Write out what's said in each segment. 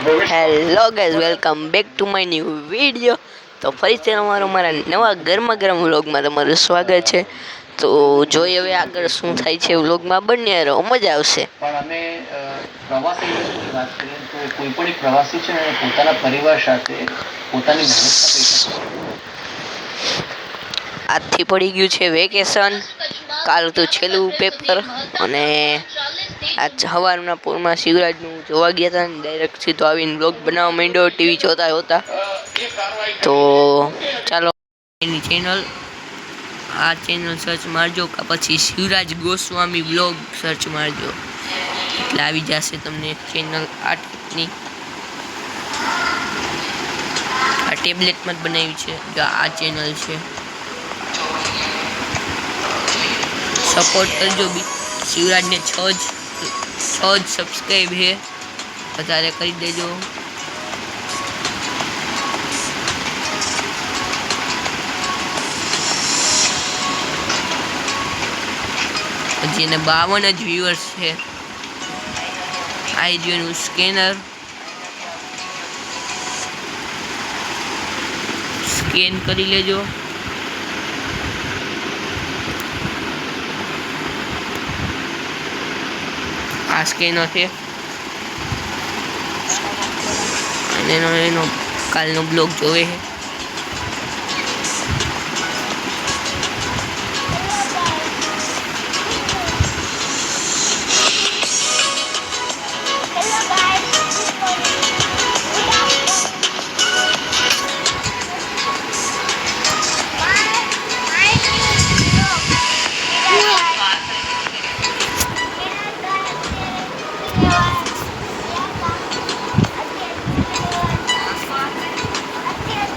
Hello guys, welcome back to my new video. તો ફરીથી મારા નવા ગરમા વ્લોગમાં તમારું સ્વાગત છે। તો જોઈએ હવે આગળ શું થાય છે વ્લોગમાં, બન્યા રહો, મજા આવશે। પણ અમે પ્રવાસી ઇન્ડસ્ટ્રીની વાત કરીએ તો કોઈ પણ એક પ્રવાસી છે ને પોતાના પરિવાર સાથે પોતાની મહેનતના પૈસા આજથી પડી ગયું છે વેકેશન। કાલ તો છેલ્લું પેપર અને આજ સવારના પૂરમાં શિવરાજનું જોવા ગયા હતા ને ડાયરેક્ટ સીધો આવીને બ્લોગ બનાવવા માંડ્યો ટીવી જોતા। તો ચાલો એની ચેનલ આ ચેનલ સર્ચ મારજો કે પછી શિવરાજ ગોસ્વામી બ્લોગ સર્ચ મારજો એટલે આવી જશે તમને ચેનલ। આ ટાઈપની આ ટેબ્લેટમાં જ બનાવી છે જો આ ચેનલ છે, સપોર્ટ કરજો બી। શિવરાજને 6 જ સબસ્ક્રાઈબ છે, વધારે કરી દેજો। હજી એને 52 જ વ્યુઅર્સ છે। આ નું સ્કેન કરી લેજો। આ સ્કેનર છે અને એનો કાલનો બ્લોગ જોવે છે।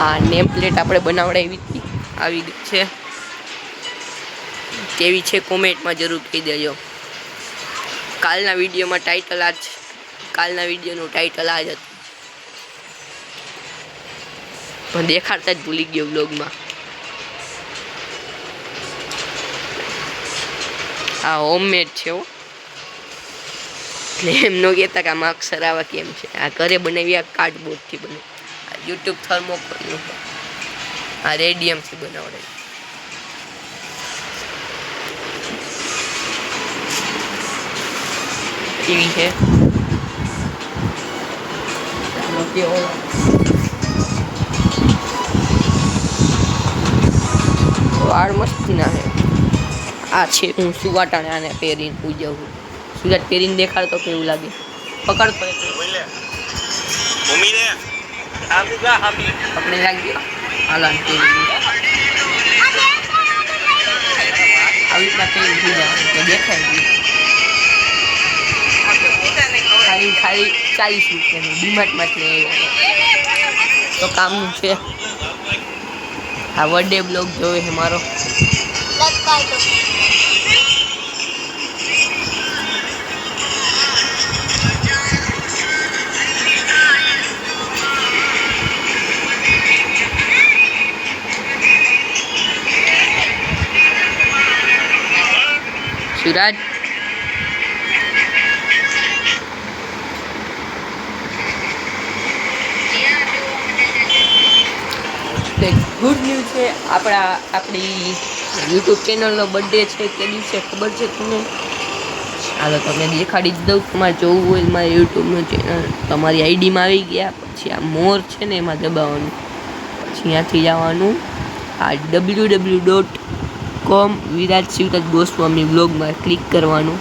આ નેમ પ્લેટ આપણે બનાવડાવી હતી, આવી ગઈ છે। કેવી છે કોમેન્ટમાં જરૂર કહી દેજો। કાલના વિડીયોનું ટાઇટલ આ જ હતું, પણ દેખાડતા જ ભૂલી ગયો વ્લોગમાં। આ હોમમેડ છે હો, એટલે એમ ન કહેતા કે આમાં અક્ષર આવા કેમ છે। આ ઘરે બનાવી, આ કાર્ડબોર્ડથી બને, આ યુટ્યુબ થર્મોકોલનું, આ રેડિયમથી બનાવડાવી। ટીવી છે વાળ મસ્તી ના છે। આ છે હું સુવાટાને આને પહેરીને પૂજાવું છું। સુરત પહેરીને દેખાડતો કેવું લાગે, પકડતો આપણે લાગ્યો હાલ આવી રીતના પહેરી પૂજા દેખાય। ખાલી 40 રૂપિયાનું ડીમાર્ટમાંથી તો કામનું છે। આ બર્થડે બ્લોગ જોવે છે મારો। શિવરાજ ગુડ ન્યૂઝ છે, આપણી યુટ્યુબ ચેનલનો બર્થડે છે। તે દિવસે ખબર છે તમને? હાલો તમને દેખાડી જ દઉં। તમારે જોવું હોય મારી યુટ્યુબનું ચેનલ તમારી આઈડીમાં આવી ગયા પછી આ મોર છે ને એમાં દબાવવાનું, પછી ત્યાંથી જવાનું આ www.com વિરાજ શિવરાજ ગોસ્વામી બ્લોગમાં ક્લિક કરવાનું।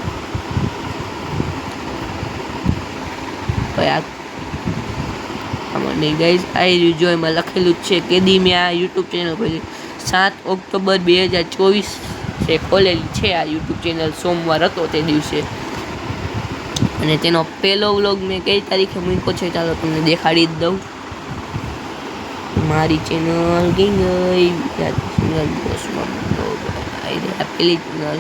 મને ગાઈઝ આવી રહ્યું જો એમાં લખેલું જ છે કેદી મેં આ યુટ્યુબ ચેનલ ખોલી 7 ઓક્ટોબર 2024 ખોલેલી છે આ યુટ્યુબ ચેનલ। સોમવાર હતો તે દિવસે, અને તેનો પહેલો વ્લોગ મેં કઈ તારીખે મૂક્યો છે ચાલો તમને દેખાડી જ દઉં। મારી ચેનલ ગઈ પેલી ચેનલ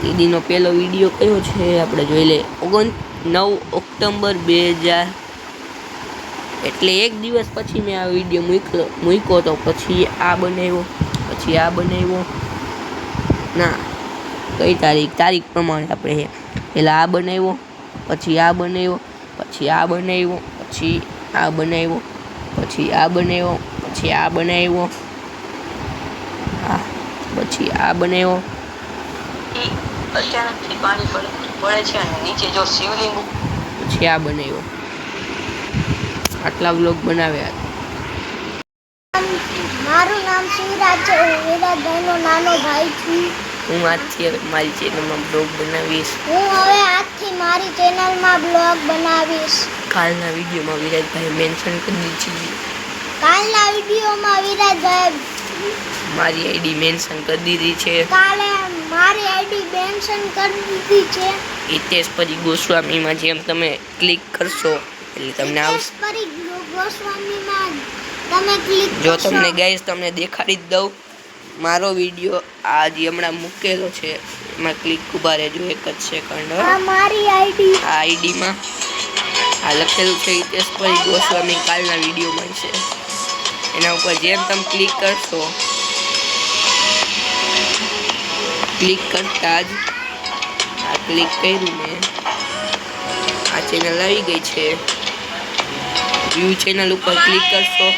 દીદીનો પહેલો વિડીયો કયો છે આપણે જોઈ લે। 9 ઓક્ટોબર 2000 એટલે એક દિવસ પછી મેં આ વિડીયો મૂક્યો તો પછી આ બનાવ્યો ના કઈ તારીખ પ્રમાણે આપણે પહેલાં આ બનાવ્યો પછી આ બનાવ્યો, પછી આ બનાવ્યો, પછી આ બનાવ્યો, પછી આ બનાવ્યો, પછી આ બનાવ્યો, પછી આ બનાવ્યો. અચાનકથી પાણી પડે છે અને નીચે જો શિવલિંગ, પછી આ બનાવ્યો. આટલા વ્લોગ બનાવ્યા. મારું નામ શિવરાજ છે. હું વિરાજભાઈનો નાનો ભાઈ છું. હું આજથી મારી ચેનલમાં બ્લોગ બનાવીશ. હું હવે આજથી મારી ચેનલમાં બ્લોગ બનાવીશ. કાલના વિડીયોમાં વિરાજભાઈ મેન્શન કરી છે. કાલના વિડીયોમાં વિરાજભાઈ મારી આઈડી મેન્શન કરી દીધી છે. કાલે મારી આઈડી મેન્શન કરી દીધી છે. હિતેશ પરી ગોસ્વામીમાં જેમ તમે ક્લિક કરશો એટલે તમને આવશે. પરી ગોસ્વામીમાં તમે ક્લિક જો કરશો. તમને ગાઈસ તમને દેખાડી જ દઉં મારો વિડીયો આ જે હમણાં મૂકેલો છે એમાં ક્લિક ઉભા રહેજો એક જ સેકન્ડ. આ મારી આઈડી. આ આઈડીમાં આ લખેલું છે હિતેશ પરી ગોસ્વામી કાલના વિડીયોમાં છે. એના ઉપર જેમ તમે ક્લિક કરશો ક્લિક કરતા જ આ ક્લિક કર્યું મેં, આ ચેનલ આવી ગઈ છે. વ્યૂ ચેનલ ઉપર ક્લિક કરશો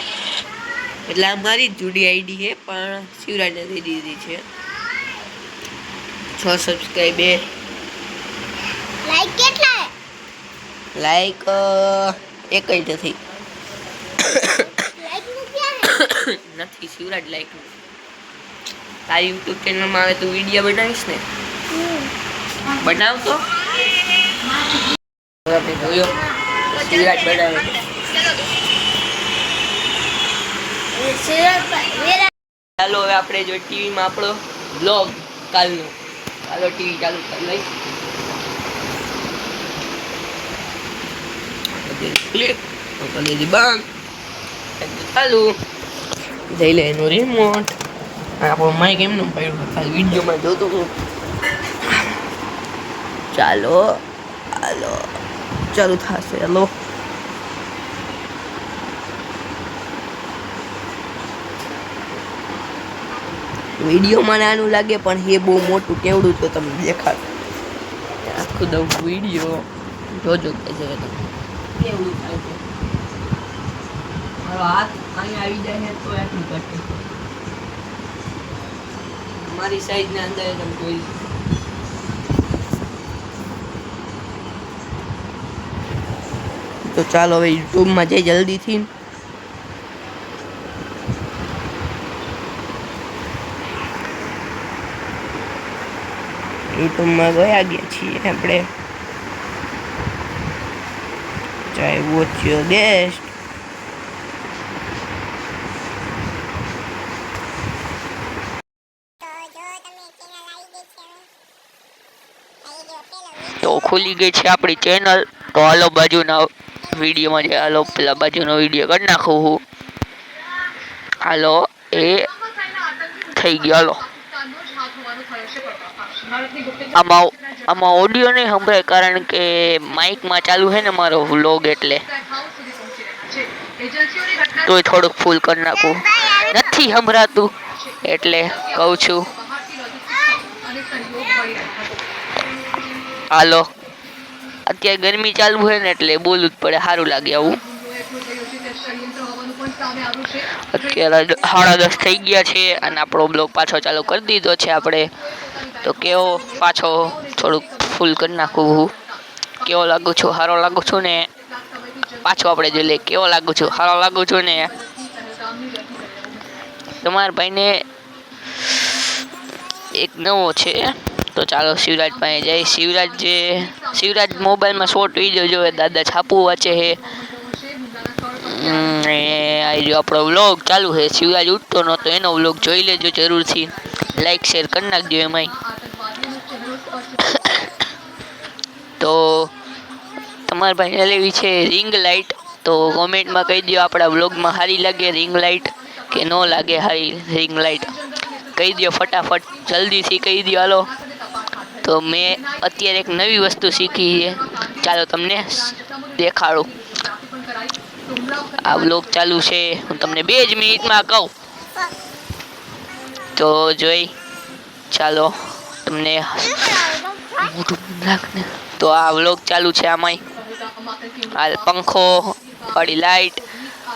એટલે આ મારી જ જુડી આઈડી છે પણ શિવરાજને દઈ દીધી છે. 6 સબસ્ક્રાઇબ હે. લાઈક કેટલા હે? લાઈક એકય નથી. લાઈક મૂક્યા હે? નથી શિવરાજ લાઈક. તારી યુટ્યુબ ચેનલમાં આવે તું વિડીયો બનાવીશ ને? બનાવતો આપણે જોયો શિવરાજ બનાવે. ચાલો હવે આપણે જો ટીવીમાં આપણો બ્લોગ કાલનો. ચાલો ટીવી ચાલુ કરી લઈ. ક્લિક કરી દીધી બંધ. ચાલુ જઈ લે એનું રિમોટ. આપણો માઇક એમનું પડ્યું ખાલી વિડીયોમાં જોતું હતું. ચાલો હાલો ચાલુ થશે. હલો વિડીયોમાં નાનું લાગે પણ એ બહુ મોટું કેવડું તો તમને દેખાડ. આખું દઉં વિડીયો જોજો કે છે તમે કેવડું થાય છે. મારો હાથ અહીંયા આવી જાય તો આટલું ઘટે. મારી સાઈઝના અંદર તમે જોઈ. તો ચાલો હવે યુટ્યુબમાં જઈ જલ્દીથી. યુટ્યુબમાં ગયા છીએ આપણે. ચાહે વોચ યોર બેસ્ટ. તો ખુલી ગઈ છે આપણી ચેનલ. તો હાલો બાજુના વિડીયોમાં જે હાલો પેલા બાજુનો વિડીયો કરી નાખું હું. હાલો એ થઈ ગયો. હાલો આમાં ઓડિયો નહીં સંભળાય કારણ કે માઇકમાં ચાલુ છે ને મારો વ્લોગ એટલે તોય થોડુંક ફૂલ કરી નાખું. નથી સંભળાતું એટલે કહું છું. હાલો અત્યારે ગરમી ચાલુ છે ને એટલે બોલવું જ પડે. સારું લાગે આવું. અત્યારે 10:30 થઈ ગયા છે અને આપણો બ્લોગ પાછો ચાલુ કરી દીધો છે આપણે. તો કેવો પાછો થોડુંક ફૂલ કરી નાખું હું. કેવો લાગુ છું? સારો લાગુ છું ને? પાછો આપણે જોઈ લઈએ કેવો લાગુ છું. સારો લાગુ છું ને? તમારા ભાઈને એક નવો છે તો ચાલો શિવરાજ પાસે જાય. શિવરાજ મોબાઈલમાં શોર્ટ વિડીયો જોવે. દાદા છાપું વાંચે છે. આપણો વ્લોગ ચાલુ છે. શિવરાજ ઉઠતો નહોતો એનો વ્લોગ જોઈ લેજો જરૂરથી. લાઈક શેર કરી નાખજો એમાંય. તો તમારા ભાઈને લેવી છે રિંગ લાઇટ. તો કોમેન્ટમાં કહી દો આપણા વ્લોગમાં સારી લાગે રિંગ લાઇટ કે ન લાગે સારી રિંગ લાઇટ. કહી દો ફટાફટ જલ્દીથી કહી દો. હાલો તો મેં અત્યારે એક નવી વસ્તુ શીખી છે. ચાલો તમને દેખાડું. આ વ્લોગ ચાલુ છે. હું તમને 2 જ મિનિટમાં કહું તો જોઈ. ચાલો તમને મોટું નાખને તો આ વ્લોગ ચાલુ છે આમાંય. આ પંખો, વાળી લાઈટ,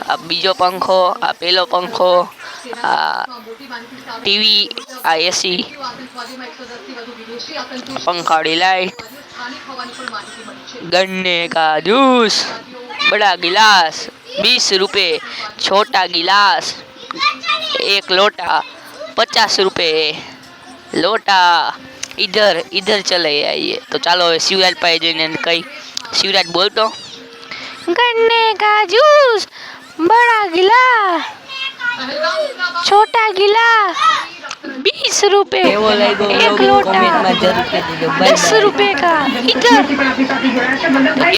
આ બીજો પંખો, આ પેલો પંખો, આ ટીવી, આ એસી, पंखाड़ी लाइट, गन्ने का जूस, बड़ा गिलास 20 रुपए, छोटा गिलास 1 लोटा 50 रुपए लोटा. इधर चले आइए. तो चलो शिवराज पाए जઈને कई. शिवराज बोल तो. गन्ने का जूस, बड़ा गिलास, छोटा गिलास 20 रुपए, 1 लोटा 10 रुपए का. इधर